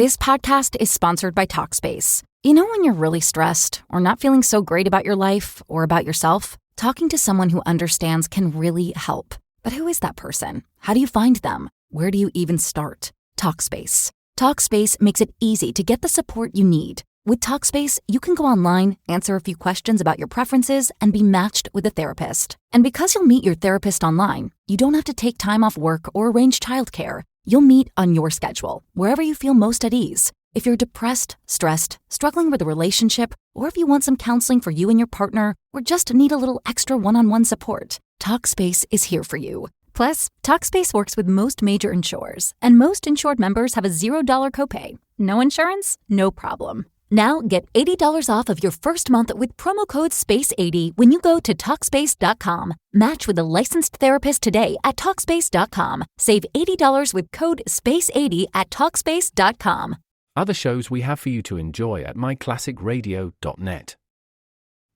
This podcast is sponsored by Talkspace. You know when you're really stressed or not feeling so great about your life or about yourself? Talking to someone who understands can really help. But who is that person? How do you find them? Where do you even start? Talkspace. Talkspace makes it easy to get the support you need. With Talkspace, you can go online, answer a few questions about your preferences, and be matched with a therapist. And because you'll meet your therapist online, you don't have to take time off work or arrange childcare. You'll meet on your schedule, wherever you feel most at ease. If you're depressed, stressed, struggling with a relationship, or if you want some counseling for you and your partner, or just need a little extra one-on-one support, Talkspace is here for you. Plus, Talkspace works with most major insurers, and most insured members have a $0 copay. No insurance? No problem. Now get $80 off of your first month with promo code SPACE80 when you go to Talkspace.com. Match with a licensed therapist today at Talkspace.com. Save $80 with code SPACE80 at Talkspace.com. Other shows we have for you to enjoy at myclassicradio.net.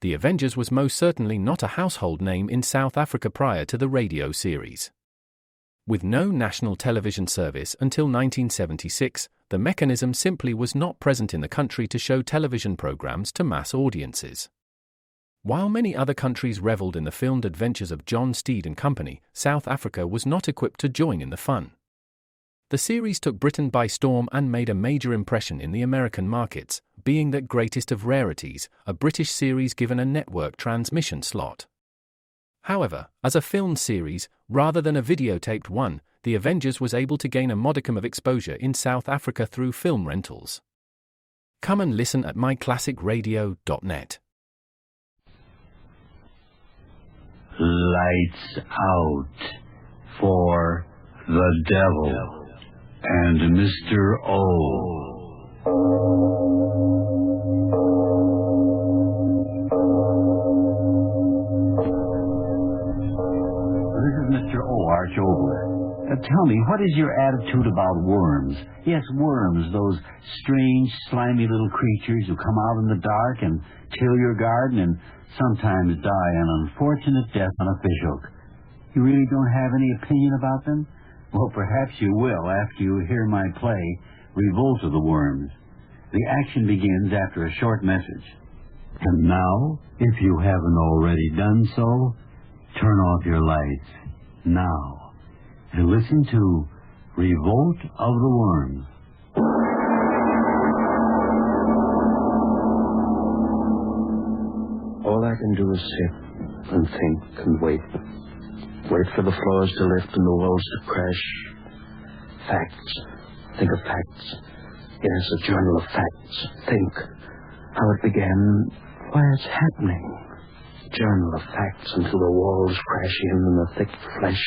The Avengers was most certainly not a household name in South Africa prior to the radio series. With no national television service until 1976, the mechanism simply was not present in the country to show television programs to mass audiences. While many other countries reveled in the filmed adventures of John Steed and company, South Africa was not equipped to join in the fun. The series took Britain by storm and made a major impression in the American markets, being that greatest of rarities, a British series given a network transmission slot. However, as a film series, rather than a videotaped one, The Avengers was able to gain a modicum of exposure in South Africa through film rentals. Come and listen at myclassicradio.net. Lights out for the devil and Mr. O. Arch Obler. Tell me, what is your attitude about worms? Yes, worms, those strange, slimy little creatures who come out in the dark and till your garden and sometimes die an unfortunate death on a fishhook. You really don't have any opinion about them? Well, perhaps you will after you hear my play, Revolt of the Worms. The action begins after a short message. And now, if you haven't already done so, turn off your lights now and listen to Revolt of the Worms. All I can do is sit and think and wait. Wait for the floors to lift and the walls to crash. Facts. Think of facts. Yes, a journal of facts. Think how it began, why it's happening. Journal of facts until the walls crash in and the thick flesh.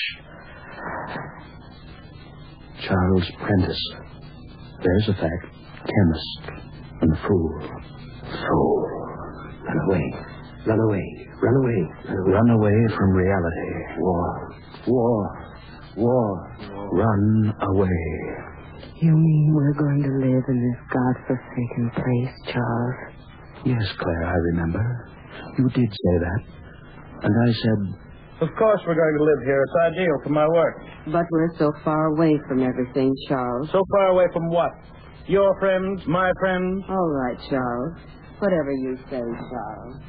Charles Prentice. There's a fact. Chemist and fool. Fool. Run away. Run away. Run away. Run away from reality. War. War. War. Run away. You mean we're going to live in this God-forsaken place, Charles? Yes, Claire, I remember. You did say that. And I said, of course we're going to live here. It's ideal for my work. But we're so far away from everything, Charles. So far away from what? Your friends, my friends? All right, Charles. Whatever you say, Charles.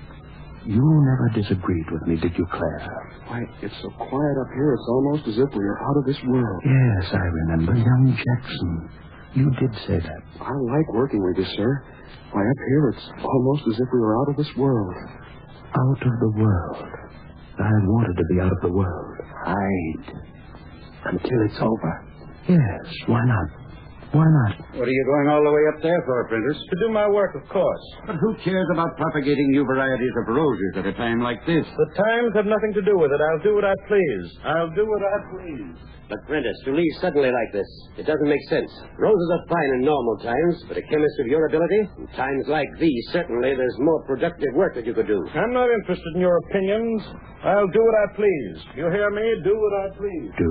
You never disagreed with me, did you, Claire? Why, it's so quiet up here, it's almost as if we are out of this world. Yes, I remember. Young Jackson. You did say that. I like working with you, sir. Why, up here, it's almost as if we were out of this world. Out of the world. I wanted to be out of the world. Hide. Until it's over. Yes, why not? Why not? What are you going all the way up there for, Prentice? To do my work, of course. But who cares about propagating new varieties of roses at a time like this? The times have nothing to do with it. I'll do what I please. I'll do what I please. But, Prentice, to leave suddenly like this, it doesn't make sense. Roses are fine in normal times, but a chemist of your ability, in times like these, certainly there's more productive work that you could do. I'm not interested in your opinions. I'll do what I please. You hear me? Do what I please. Do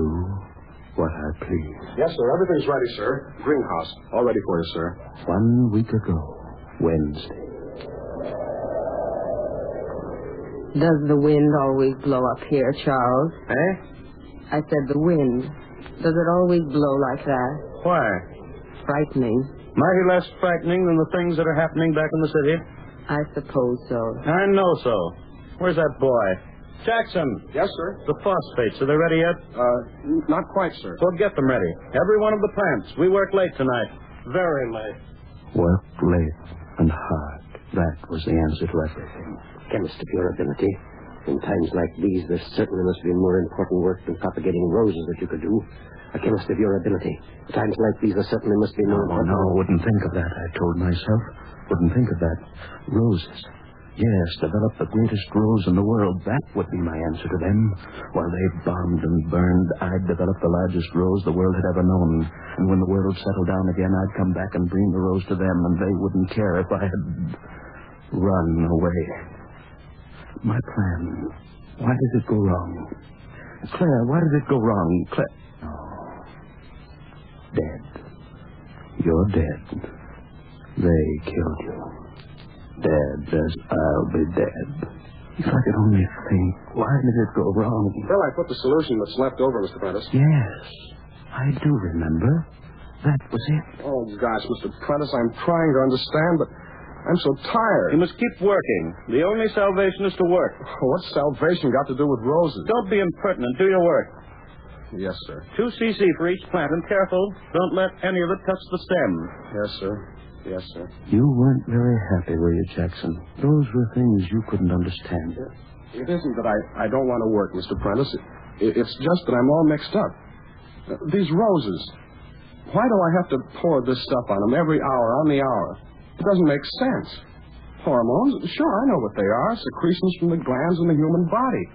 what I please. Yes, sir. Everything's ready, sir. Greenhouse. All ready for you, sir. 1 week ago, Wednesday. Does the wind always blow up here, Charles? Eh? I said the wind. Does it always blow like that? Why? Frightening. Mighty less frightening than the things that are happening back in the city? I suppose so. I know so. Where's that boy? Jackson. Yes, sir? The phosphates, are they ready yet? Not quite, sir. Well, get them ready. Every one of the plants. We work late tonight. Very late. Worked late and hard. That was the answer to everything. Chemist of your ability. In times like these, there certainly must be more important work than propagating roses that you could do. A chemist of your ability. In times like these, there certainly must be more important... No, wouldn't think of that, I told myself. Wouldn't think of that. Roses. Yes, develop the greatest rose in the world. That would be my answer to them. While they bombed and burned, I'd develop the largest rose the world had ever known. And when the world settled down again, I'd come back and bring the rose to them, and they wouldn't care if I had run away. My plan. Why did it go wrong? Claire, why did it go wrong? Claire... No. Dead. You're dead. They killed you. Dead as I'll be dead. If I could only think, why did it go wrong? Well, I put the solution that's left over, Mr. Prentice. Yes, I do remember. That was it. Oh, gosh, Mr. Prentice, I'm trying to understand, but I'm so tired. You must keep working. The only salvation is to work. What's salvation got to do with roses? Don't be impertinent. Do your work. Yes, sir. 2 cc for each plant, and careful. Don't let any of it touch the stem. Yes, sir. Yes, sir. You weren't very happy, were you, Jackson? Those were things you couldn't understand. It isn't that I don't want to work, Mr. Prentice. It's just that I'm all mixed up. These roses. Why do I have to pour this stuff on them every hour, on the hour? It doesn't make sense. Hormones? Sure, I know what they are. Secretions from the glands in the human body.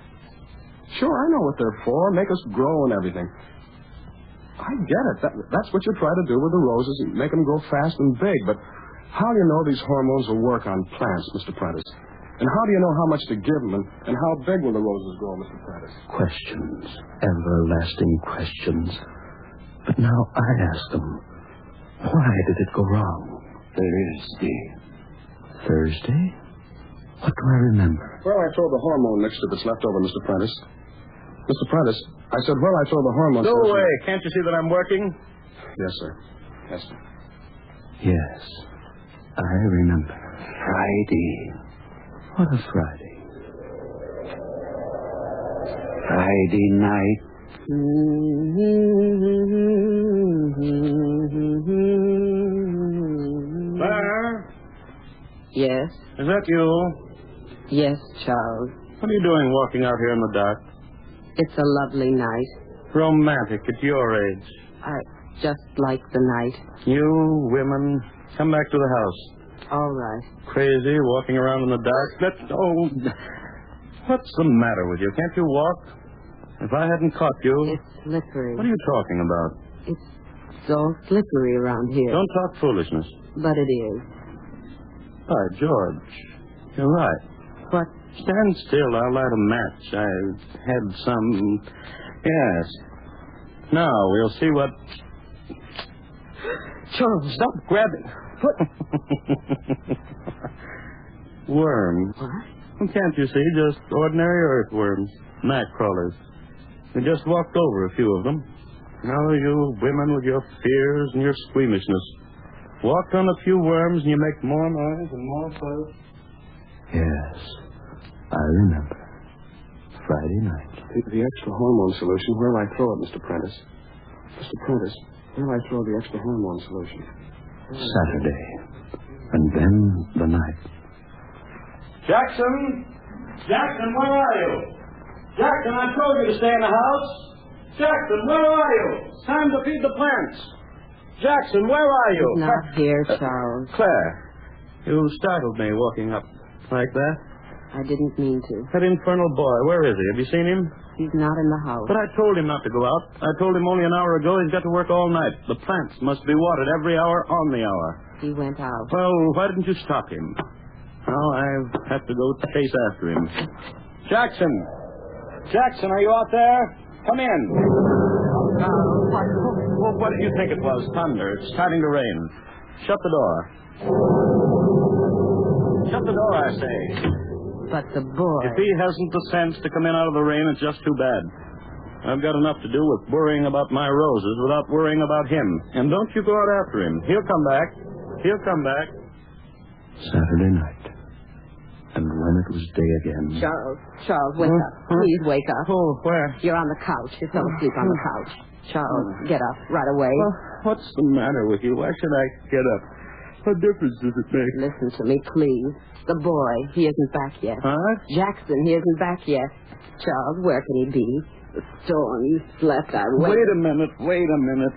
Sure, I know what they're for. Make us grow and everything. I get it. That's what you try to do with the roses, and make them grow fast and big. But how do you know these hormones will work on plants, Mr. Prentice? And how do you know how much to give them, and how big will the roses grow, Mr. Prentice? Questions. Everlasting questions. But now I ask them, why did it go wrong? Thursday? What do I remember? Well, I throw the hormone mixture that's left over, Mr. Prentice. Mr. Prentice, I said, well, I throw the hormone... Go away. Can't you see that I'm working? Yes, sir. Yes, sir. Yes, I remember. Friday. What a Friday. Friday night. Claire? Yes? Is that you? Yes, Charles. What are you doing walking out here in the dark? It's a lovely night. Romantic at your age. I just like the night. You women, come back to the house. All right. Crazy, walking around in the dark. What's the matter with you? Can't you walk? If I hadn't caught you... It's slippery. What are you talking about? It's so slippery around here. Don't talk foolishness. But it is. By George, you're right. What? Stand still. I'll light a match. I had some... Yes. Now, we'll see what... Charles. Stop grabbing. Worms. What? Well, can't you see? Just ordinary earthworms. Night crawlers. We just walked over a few of them. Now, you women with your fears and your squeamishness. Walk on a few worms and you make more noise and more fuss. Yes, I remember. Friday night. The extra hormone solution, where'll I throw it, Mr. Prentice? Mr. Prentice, where'll I throw the extra hormone solution? Saturday. And then the night. Jackson! Jackson, where are you? Jackson, I told you to stay in the house. Jackson, where are you? It's time to feed the plants. Jackson, where are you? He's not here, Charles. Claire, you startled me walking up like that. I didn't mean to. That infernal boy, where is he? Have you seen him? He's not in the house. But I told him not to go out. I told him only an hour ago he's got to work all night. The plants must be watered every hour on the hour. He went out. Well, why didn't you stop him? Now I have to go chase after him. Jackson! Jackson, are you out there? Come in. What did you think it was? Thunder. It's starting to rain. Shut the door. Shut the door, I say. But the boy... If he hasn't the sense to come in out of the rain, it's just too bad. I've got enough to do with worrying about my roses without worrying about him. And don't you go out after him. He'll come back. He'll come back. Saturday night. And when it was day again... Charles, wake up. Please wake up. Oh, where? You're on the couch. You fell asleep on the couch. Charles, get up right away. Well, what's the matter with you? Why should I get up? What difference does it make? Listen to me, please. The boy, he isn't back yet. Huh? Jackson, he isn't back yet. Charles, where can he be? The storm, you slept, I waited. Wait a minute.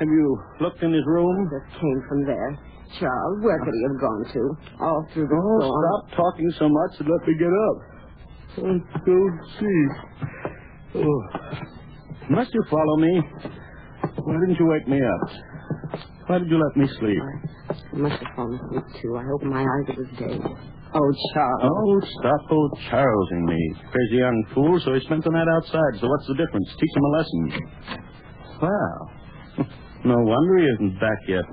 Have you looked in his room? Just came from there. Charles, where could he have gone to? All through the storm. Stop talking so much and let me get up. Let's go see. Oh. Must you follow me? Why didn't you wake me up? Why did you let me sleep? I must have fallen asleep, too. I opened my eyes, it was day. Oh, Charles. Oh, stop old Charlesing me. Crazy young fool, so he spent the night outside. So what's the difference? Teach him a lesson. Wow. No wonder he isn't back yet.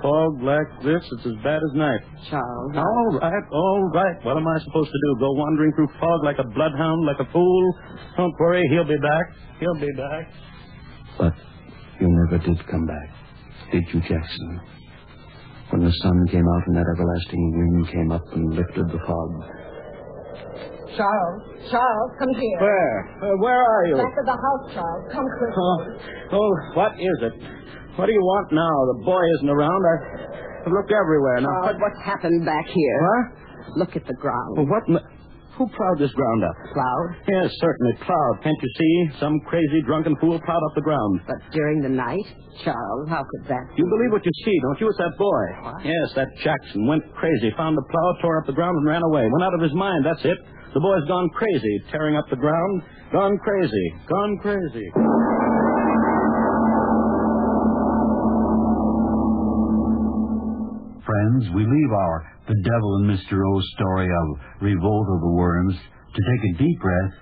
Fog like this, it's as bad as night. Charles. All right. What am I supposed to do? Go wandering through fog like a bloodhound, like a fool? Don't worry, he'll be back. He'll be back. But you never did come back, did you, Jackson? When the sun came out and that everlasting wind came up and lifted the fog. Charles, come here. Where are you? Back of the house, Charles. Come quick. Oh, what is it? What do you want now? The boy isn't around. I've looked everywhere. Now, Charles, what's happened back here? What? Look at the ground. Well, who plowed this ground up? Plowed? Yes, certainly plowed. Can't you see? Some crazy drunken fool plowed up the ground. But during the night? Charles, how could that be? You believe what you see, don't you? It's that boy. What? Yes, that Jackson went crazy, found the plow, tore up the ground, and ran away. Went out of his mind, that's it. The boy's gone crazy, tearing up the ground. Gone crazy. Gone crazy. Friends, we leave our The Devil and Mr. O's story of Revolt of the Worms to take a deep breath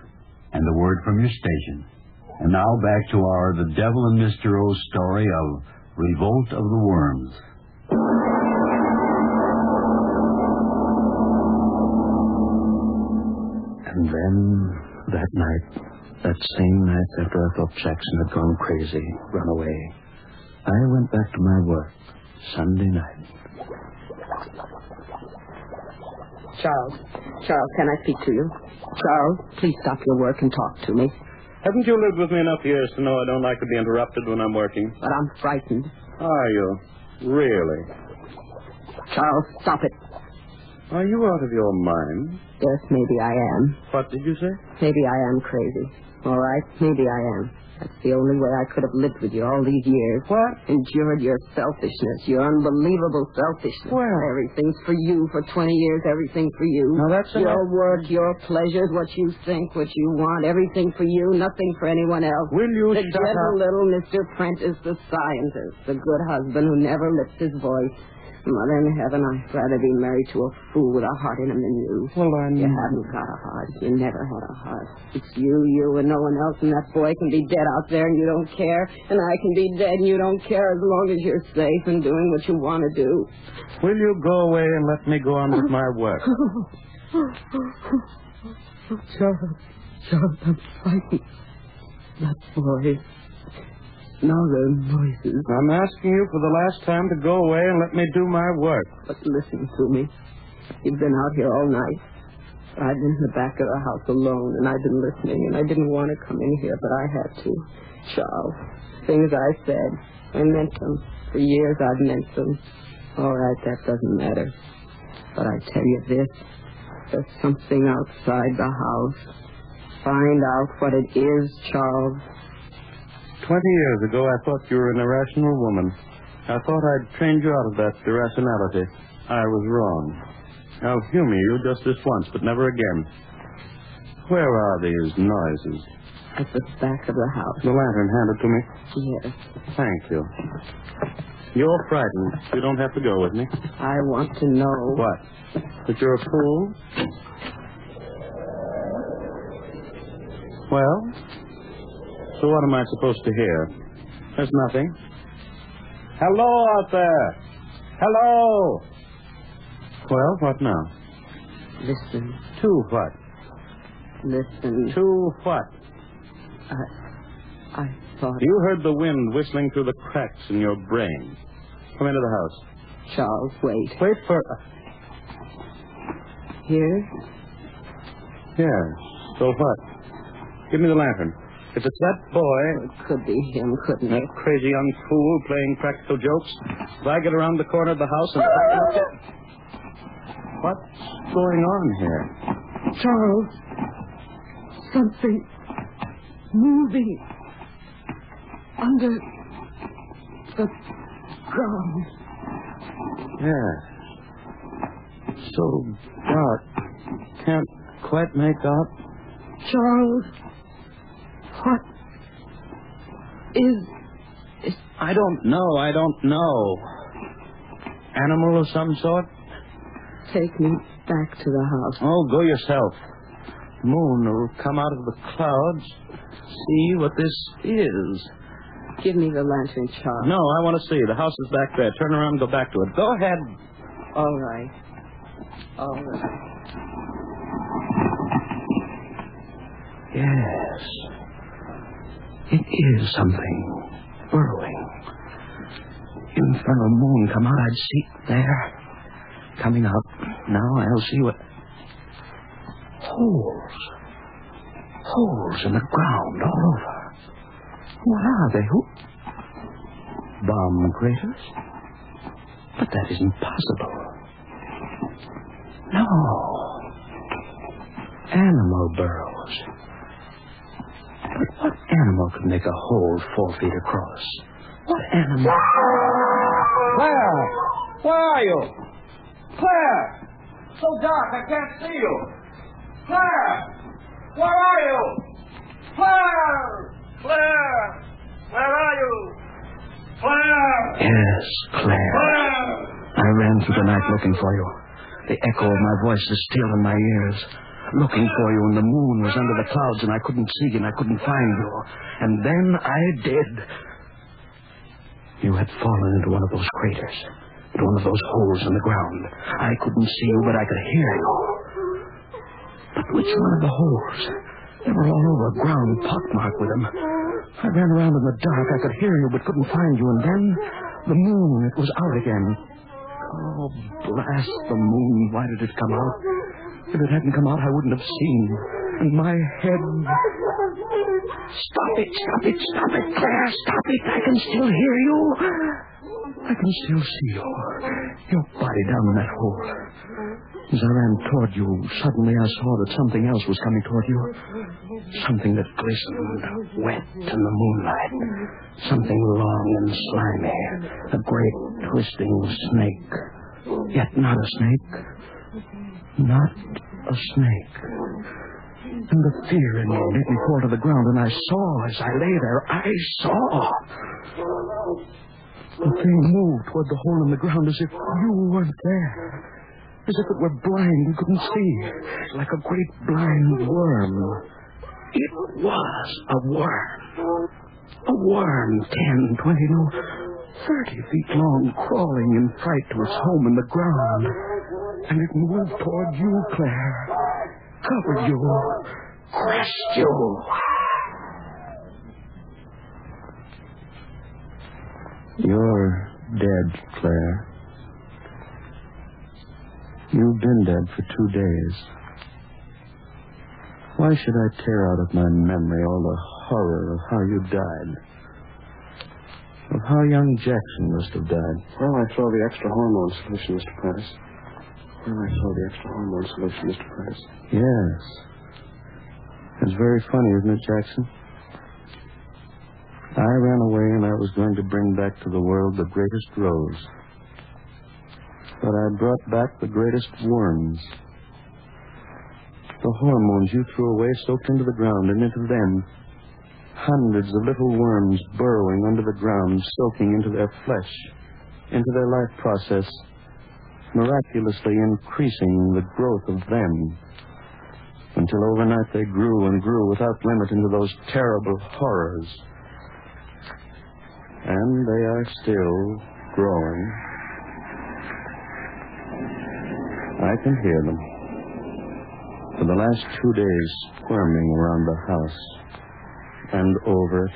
and a word from your station. And now back to our The Devil and Mr. O's story of Revolt of the Worms. And then, that night, that same night after I thought Jackson had gone crazy, run away, I went back to my work Sunday night. Charles, can I speak to you? Charles, please stop your work and talk to me. Haven't you lived with me enough years to know I don't like to be interrupted when I'm working? But I'm frightened. Are you? Really? Charles, stop it. Are you out of your mind? Yes, maybe I am. What did you say? Maybe I am crazy. All right, maybe I am. That's the only way I could have lived with you all these years. What? Endured your selfishness, your unbelievable selfishness. Well. Everything's for you. For 20 years, everything for you. Now, that's your enough. work, your pleasures, what you think, what you want, everything for you, nothing for anyone else. Will you the shut gentle up? little Mr. Prentice, the scientist, the good husband who never lifts his voice. Mother in heaven, I'd rather be married to a fool with a heart in him than you. Well, You haven't got a heart. You never had a heart. It's you and no one else, and that boy can be dead out there and you don't care, and I can be dead and you don't care as long as you're safe and doing what you want to do. Will you go away and let me go on with my work? Charles, I'm frightened. That boy. Now there are voices. I'm asking you for the last time to go away and let me do my work. But listen to me. You've been out here all night. I've been in the back of the house alone, and I've been listening, and I didn't want to come in here, but I had to. Charles, things I said, I meant them. For years I've meant them. All right, that doesn't matter. But I tell you this, there's something outside the house. Find out what it is, Charles. 20 years ago, I thought you were an irrational woman. I thought I'd trained you out of that irrationality. I was wrong. I'll humor you just this once, but never again. Where are these noises? At the back of the house. The lantern, hand it to me. Yes. Thank you. You're frightened. You don't have to go with me. I want to know. What? That you're a fool? Well? So what am I supposed to hear? There's nothing. Hello out there. Hello. Well, what now? Listen. To what? Listen. To what? I thought... You heard the wind whistling through the cracks in your brain. Come into the house. Charles, wait. Wait for... Here? Yeah. So what? Give me the lantern. If it's that boy... It could be him, couldn't it? That crazy young fool playing practical jokes. If I get around the corner of the house and... What's going on here? Charles, something moving under the ground. Yeah. So dark. Can't quite make out. Charles, what is it? I don't know. Animal of some sort? Take me back to the house. Oh, go yourself. Moon will come out of the clouds. See what this is. Give me the lantern, Charles. No, I want to see. The house is back there. Turn around and go back to it. Go ahead. All right. Yes. It is something burrowing. Infernal moon come out. I'd see it there. Coming up. Now I'll see what... Holes in the ground all over. What are they? Who? Bomb craters? But that isn't possible. No. Animal burrows. But what animal could make a hole 4 feet across? What animal? Claire! Where are you? Claire! So dark, I can't see you. Claire! Where are you? Claire! Claire! Where are you? Claire! Yes, Claire. Claire! I ran through the night looking for you. The echo of my voice is still in my ears. Looking for you, and the moon was under the clouds, and I couldn't see you, and I couldn't find you. And then I did. You had fallen into one of those craters, into one of those holes in the ground. I couldn't see you, but I could hear you. But which one of the holes? They were all over the ground, pockmarked with them. I ran around in the dark. I could hear you, but couldn't find you. And then the moon, it was out again. Oh, blast the moon. Why did it come out? If it hadn't come out, I wouldn't have seen. And my head... Stop it, Claire, stop it. I can still hear you. I can still see you. Your body down in that hole. As I ran toward you, suddenly I saw that something else was coming toward you. Something that glistened, wet in the moonlight. Something long and slimy. A great twisting snake. Yet not a snake. Not a snake. And the fear in me made me fall to the ground, and I saw, as I lay there, I saw. The thing moved toward the hole in the ground as if you weren't there. As if it were blind and couldn't see. Like a great blind worm. It was a worm. A worm 10, 20, no, 30 feet long, crawling in fright to its home in the ground. And it moved toward you, Claire. Covered you. Crushed you. You're dead, Claire. You've been dead for 2 days. Why should I tear out of my memory all the horror of how you died? Of how young Jackson must have died? Well, I throw the extra hormone solution, Mr. Prentice. Yes. It's very funny, isn't it, Jackson? I ran away and I was going to bring back to the world the greatest rose. But I brought back the greatest worms. The hormones you threw away soaked into the ground, and into them, hundreds of little worms burrowing under the ground, soaking into their flesh, into their life process, miraculously increasing the growth of them, until overnight they grew and grew without limit into those terrible horrors. And they are still growing. I can hear them. For the last 2 days, squirming around the house and over it,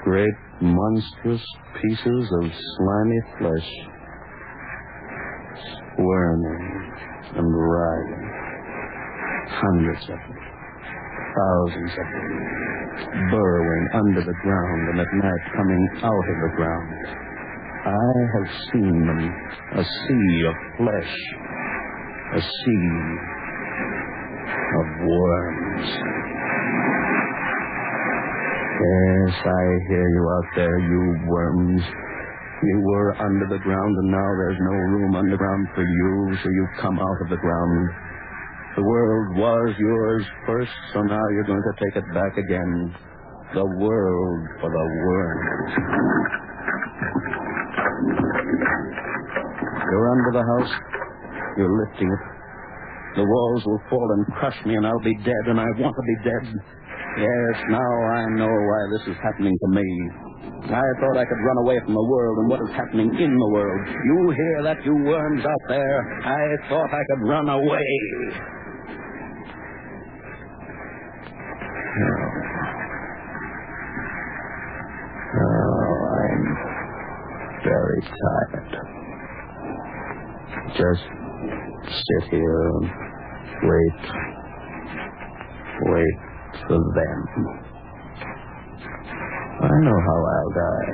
great monstrous pieces of slimy flesh worming and writhing. Hundreds of them. Thousands of them. Burrowing under the ground and at night coming out of the ground. I have seen them. A sea of flesh. A sea of worms. Yes, I hear you out there, you worms. You were under the ground, and now there's no room underground for you, so you've come out of the ground. The world was yours first, so now you're going to take it back again. The world for the worms. You're under the house. You're lifting it. The walls will fall and crush me, and I'll be dead, and I want to be dead. Yes, now I know why this is happening to me. I thought I could run away from the world and what is happening in the world. You hear that, you worms out there? I thought I could run away. Oh, I'm very tired. Just sit here and wait for them. I know how I'll die.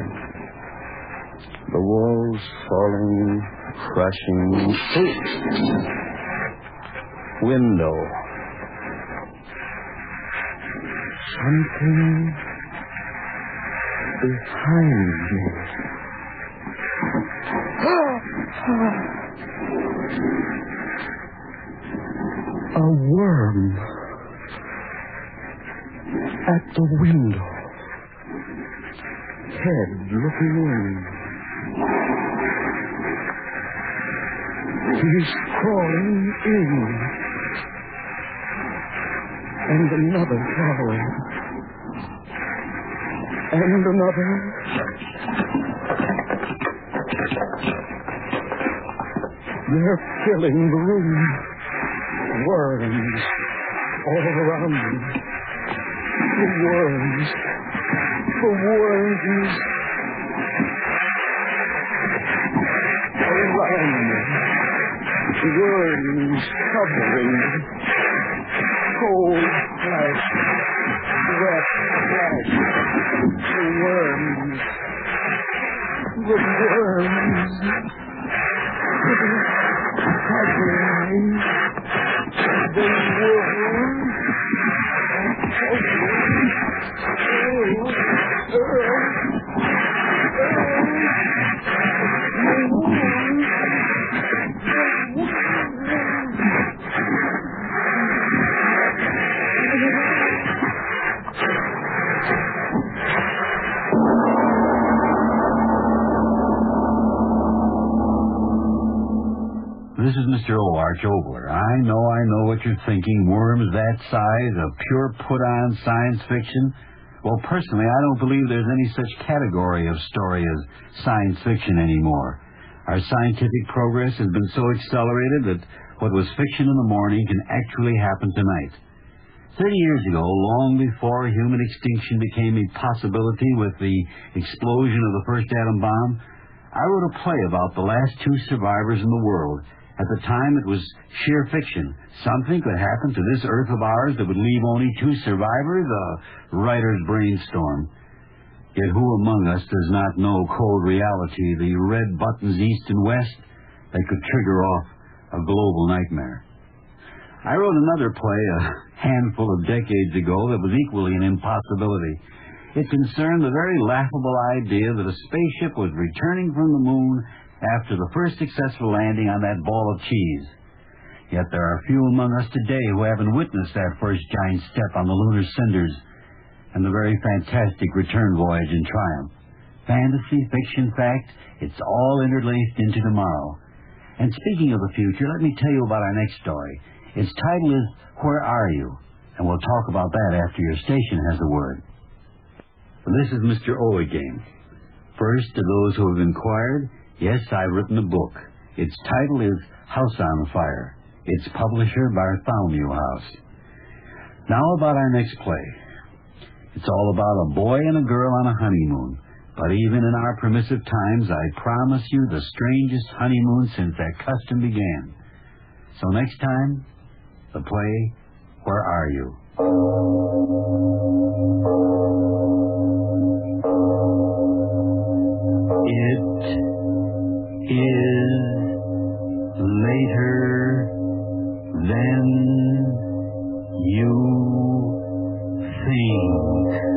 The walls falling, crushing. Window. Something behind me. A worm at the window. Head looking in. He's crawling in. And another crawling. And another. They're filling the room. Worms all around me. The worms. The worms around me. Worms covering me. Cold flesh. Wet flesh. The worms. The worms. Covering me. The worms. This is Mr. O. Arch Obler. I know what you're thinking. Worms that size, a pure put-on science fiction. Well, personally, I don't believe there's any such category of story as science fiction anymore. Our scientific progress has been so accelerated that what was fiction in the morning can actually happen tonight. 30 years ago, long before human extinction became a possibility with the explosion of the first atom bomb, I wrote a play about the last two survivors in the world. At the time, it was sheer fiction. Something could happen to this Earth of ours that would leave only two survivors, a writer's brainstorm. Yet who among us does not know cold reality, the red buttons east and west that could trigger off a global nightmare? I wrote another play a handful of decades ago that was equally an impossibility. It concerned the very laughable idea that a spaceship was returning from the moon after the first successful landing on that ball of cheese. Yet there are few among us today who haven't witnessed that first giant step on the lunar cinders and the very fantastic return voyage in triumph. Fantasy, fiction, fact, it's all interlaced into tomorrow. And speaking of the future, let me tell you about our next story. Its title is Where Are You? And we'll talk about that after your station has a word. This is Mr. O again. First, to those who have inquired, yes, I've written a book. Its title is House on Fire. Its publisher, Bartholomew House. Now about our next play. It's all about a boy and a girl on a honeymoon. But even in our permissive times, I promise you the strangest honeymoon since that custom began. So next time, the play, Where Are You? It is later than you think.